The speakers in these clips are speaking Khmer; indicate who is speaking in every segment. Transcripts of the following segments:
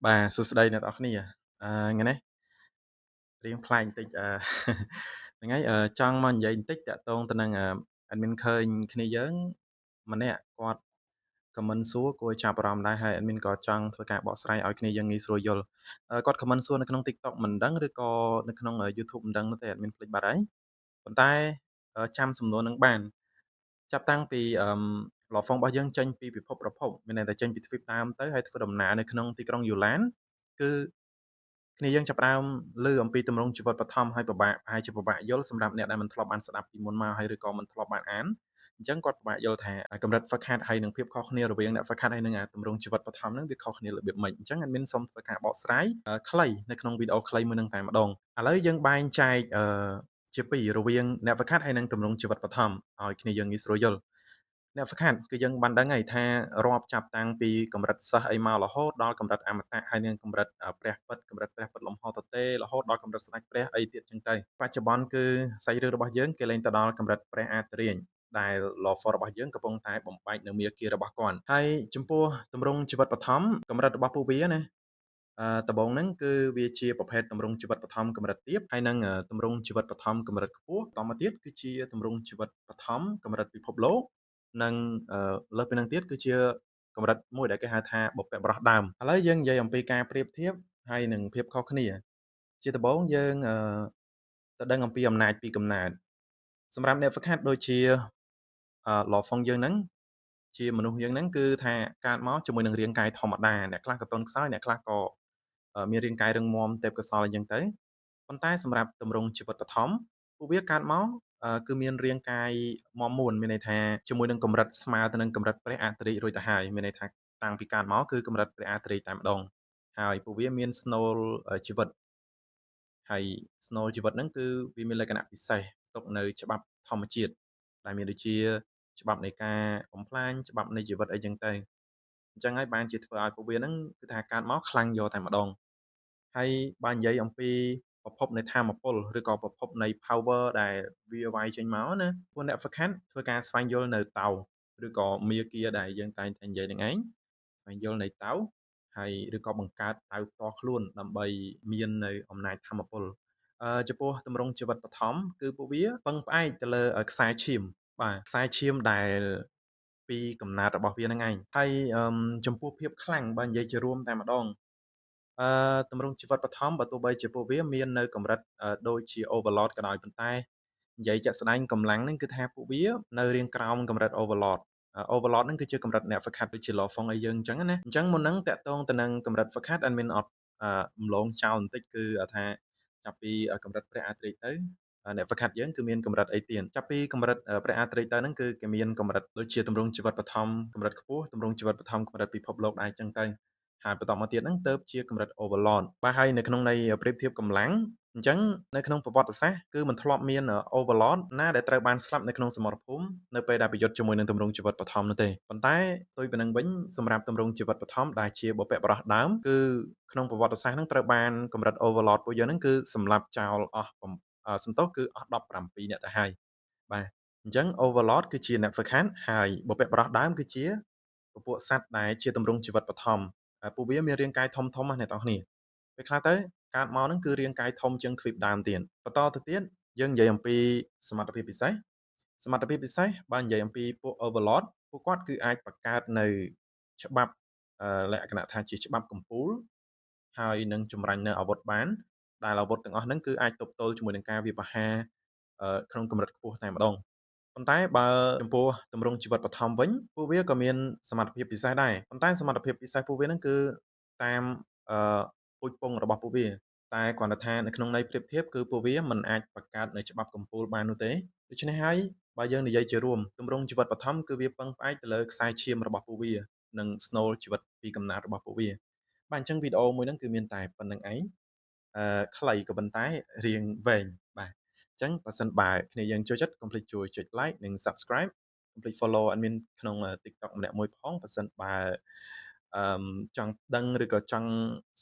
Speaker 1: បាទសួស្តីអ្នកនរគ្នាថ្ងៃនេះរៀងប្លែកបន្តិចហ្នឹងហើយចង់មកនិយាយបន្តិចតាក់ទងទៅនឹងadmin ឃើញគ្នាយើងម្នាក់គាត់ comment សួរគួរឲ្យចាប់អារម្មណ៍ដែរហើយ admin ក៏ចង់ធ្វើការបកស្រាយឲ្យគ្នាយើងងាយស្រួលយល់គាត់ comment សួរនៅក្នុង TikTok មិនដឹងឬក៏នៅក្នុង YouTube មិនដឹងនោះទេ admin ភ្លេចបាត់ហើយប៉ុន្តែចាំសំណួរនឹងបានចាប់តាំងពីឡហ្វុងរបស់យើងចេញពីពិភពប្រភពមានន័យថាចេញពីទ្វីបដើមទៅហើយធ្វើដំណើរនៅក្នុងទីក្រុងយូឡានគឺគ្នាយើងចាប់ផ្ដើមឮអំពីទម្រង់ជីវិតបឋមហើយប្រហែលជាពិបាកយល់សម្រាប់អ្នកដែលមិនធ្លាប់បានស្ដាប់ពីមុនមកហើយឬក៏មិនធ្លាប់បានអានអញ្ចឹងគាត់ពិបាកយល់ថាកម្រិតហ្វឹកហាត់ហើយនឹងភាពខុសគ្នារវាងអ្នកហ្វឹកហាត់ហើយនឹងទម្រង់ជីវិតបឋមហ្នឹងវាខុសគ្នារបៀបម៉េចអញ្ចឹង admin សូមធ្វើការបកស្រាយខ្លីនៅក្នុងវីដេអូខ្លីមួយនឹងតែម្ដងឥឡូវយើងបែងចែកជាពីររវាងអ្នកហ្វឹកហាត់ហើយនឹងទម្រង់ជីវិតបឋមឲ្យគ្នាយើងងាយស្រួលយល់អ្នកហ្វឹកហាត់គឺយើងបានដឹងហើយថារាប់ចាប់តាំងពីកម្រិតសិស្សអីមករហូតដល់កម្រិតអមតៈហើយនឹងកម្រិតព្រះពិតកម្រិតព្រះពិតលំហទទេរហូតដល់កម្រិតស្ដេចព្រះអីទៀតចឹងទៅបច្ចុប្បន្នគឺសាច់រឿងរបស់យើងគេលែងទៅដល់កម្រិតព្រះអាទិរាជដែល Lover របស់យើងកំពុងតែបំបែកនៅមាគ៌ារបស់គាត់ហើយចំពោះទម្រង់ជីវិតបឋមកម្រិតរបស់ពួកវាណាដំបូងហ្នឹងគឺវាជាប្រភេទទម្រង់ជីវិតបឋមកម្រិតទាបហើយនឹងទម្រង់ជីវិតបឋមកម្រិតខ្ពស់បន្តមកទៀតគឺជាទម្រង់ជីវិតបឋមកម្រិតពិភពលោកនិងលើសពីនឹងទៀតគឺជាកម្រិតមួយដែលគេហៅថាបុព្វបុរសដើមឥឡូវយើងនិយាយអំពីការប្រៀបធៀបហើយនឹងភាពខុសគ្នាជាដំបូងយើងទៅដឹងអំពីអំណាចពីកំណើតសម្រាប់អ្នកហ្វឹកហាត់ដូចជាឡហ្វុងយើងហ្នឹងជាមនុស្សយើងហ្នឹងគឺថាកើតមកជាមួយនឹងរាងកាយធម្មតាអ្នកខ្លះក៏ទន់ខ្សោយអ្នកខ្លះក៏មានរាងកាយរឹងមាំទេពកោសល្យអញ្ចឹងទៅប៉ុន្តែសម្រាប់ទម្រង់ជីវិតបឋមពួកវាកើតមកគឺមានរាងកាយមាំមួនមានន័យថាជាមួយនឹងកម្រិតស្មើទៅនឹងកម្រិតព្រះអធិរាជរួចទៅហើយមានន័យថាតាំងពីកើតមកគឺកម្រិតព្រះអធិរាជតែម្ដងហើយពួកវាមានស្នូលជីវិតហើយស្នូលជីវិតហ្នឹងគឺវាមានលក្ខណៈពិសេសផ្ទុកនៅច្បាប់ធម្មជាតិដែលមានដូចជាច្បាប់នៃការបំផ្លាញច្បាប់នៃជីវិតអីចឹងទៅអញ្ចឹងហើយបានជាធ្វើឲ្យពួកវាហ្នឹងគឺថាកើតមកខ្លាំងយកតែម្ដងហើយបើនិយាយអំពីប្រភពនៃថាមពលឬក៏ប្រភពនៃ power ដែលវាវាយចេញមកណាពួកអ្នកហ្វឹកហាត់ធ្វើការស្វែងយល់នៅតោឬក៏មាគ៌ាដែលយើងតែងតែនិយាយនឹងឯងស្វែងយល់នៃតោហើយឬក៏បង្កើតតៅផ្ទាល់ខ្លួនដើម្បីមាននៅអំណាចថាមពលចំពោះទម្រង់ជីវិតបឋមគឺពួកវាពឹងផ្អែកទៅលើខ្សែឈាមបាទខ្សែឈាមដែលពីកំណើតរបស់វាហ្នឹងឯងហើយចំពោះភាពខ្លាំងបើនិយាយជារួមតែម្ដងទម្រង់ជីវិតបឋមបើទោះបីជាពួកវាមាននៅកម្រិតដូចជា Overlord ក៏ដោយប៉ុន្តែនិយាយជាក់ស្ដែងកម្លាំងហ្នឹងគឺថាពួកវានៅរាងក្រោមកម្រិត Overlord Overlord ហ្នឹងគឺជាកម្រិតអ្នកហ្វឹកហាត់ដូចជា Lawfong អីយើងអញ្ចឹងណាអញ្ចឹងមុនហ្នឹងតាក់ទងទៅនឹងកម្រិតហ្វឹកហាត់admin អត់រំលងចោលបន្តិចគឺថាចាប់ពីកម្រិតព្រះអធិរាជទៅអ្នកហ្វឹកហាត់យើងគឺមានកម្រិតអីទៀតចាប់ពីកម្រិតព្រះអធិរាជទៅហ្នឹងគឺគេមានកម្រិតដូចជាទម្រង់ជីវិតបឋមកម្រិតខ្ពស់ទម្រង់ជីវិតបឋមកម្រិតពិភពលោកដែរអញ្ចឹងទៅហើយបន្តមកទៀតហ្នឹងទៅជាកម្រិត Overlord បាទហើយនៅក្នុងន័យប្រៀបធៀបកម្លាំងអញ្ចឹងនៅក្នុងប្រវត្តិសាស្ត្រគឺមិនធ្លាប់មាន Overlord ណាដែលត្រូវបានស្លាប់នៅក្នុងសមរភូមិនៅពេលដែលប្រយុទ្ធជាមួយនឹងទម្រង់ជីវិតបឋមនោះទេប៉ុន្តែផ្ទុយពីនឹងវិញសម្រាប់ទម្រង់ជីវិតបឋមដែលជាបុព្វបុរសដើមគឺក្នុងប្រវត្តិសាស្ត្រហ្នឹងត្រូវបានកម្រិត Overlord ពួកយើងហ្នឹងគឺសម្លាប់ចោលអស់សំទោសគឺអស់17អ្នកទៅហើយបាទអញ្ចឹង Overlord គឺជាអ្នកហ្វឹកហាត់ហើយបុព្វបុរសដើមគឺជាពពួកសត្វដែលជាទម្រង់ជីវិតបឋមពួកវាមានរាងកាយធំៗណាស់អ្នកទាំងអស់គ្នាពេលខ្លះទៅកើតមកហ្នឹងគឺរាងកាយធំជាងទ្វីបដើមទៀតបន្តទៅទៀតយើងនិយាយអំពីសមត្ថភាពពិសេសសមត្ថភាពពិសេសបើនិយាយអំពីពួក Overlord ពួកគាត់គឺអាចបង្កើតនៅច្បាប់លក្ខណៈថាជាច្បាប់កំពូលហើយនឹងចម្រាញ់នៅអាវុធបានដែលអាវុធទាំងអស់ហ្នឹងគឺអាចទប់ទល់ជាមួយនឹងការវាយប្រហារក្នុងកម្រិតខ្ពស់តែម្ដងប៉ុន្តែបើចំពោះទម្រង់ជីវិតបឋមវិញពួកវាក៏មានសមត្ថភាពពិសេសដែរប៉ុន្តែសមត្ថភាពពិសេសពួកវាហ្នឹងគឺតាមអឺពូជពង្សរបស់ពួកវាតែគ្រាន់តែថានៅក្នុងន័យប្រៀបធៀបគឺពួកវាមិនអាចបង្កើតនៅច្បាប់កំពូលបាននោះទេដូច្នេះហើយបើយើងនិយាយជារួមទម្រង់ជីវិតបឋមគឺវាពឹងផ្អែកទៅលើខ្សែឈាមរបស់ពួកវានិងស្នូលជីវិតពីកំណើតរបស់ពួកវាបាទអញ្ចឹងវីដេអូមួយហ្នឹងគឺមានតែប៉ុណ្្នឹងឯងខ្លីក៏ប៉ុន្តែរាងវែងបាទអញ្ចឹងបើសិនបើគ្នាយើងចូលចិត្តកុំភ្លេចជួយចុច like និង subscribe កុំភ្លេច follow admin ក្នុង TikTok ម្នាក់មួយផងបើសិនបើអឺចង់ដឹងឬក៏ចង់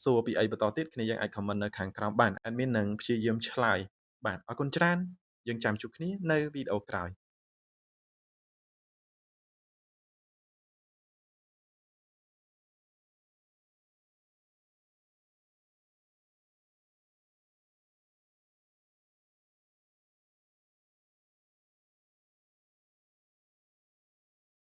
Speaker 1: សួរពីអីបន្តទៀតគ្នាយើងអាច comment នៅខាងក្រោមបាន admin នឹងព្យាយាមឆ្លើយបាទអរគុណច្រើនយើងចាំជួបគ្នានៅវីដេអូក្រោយ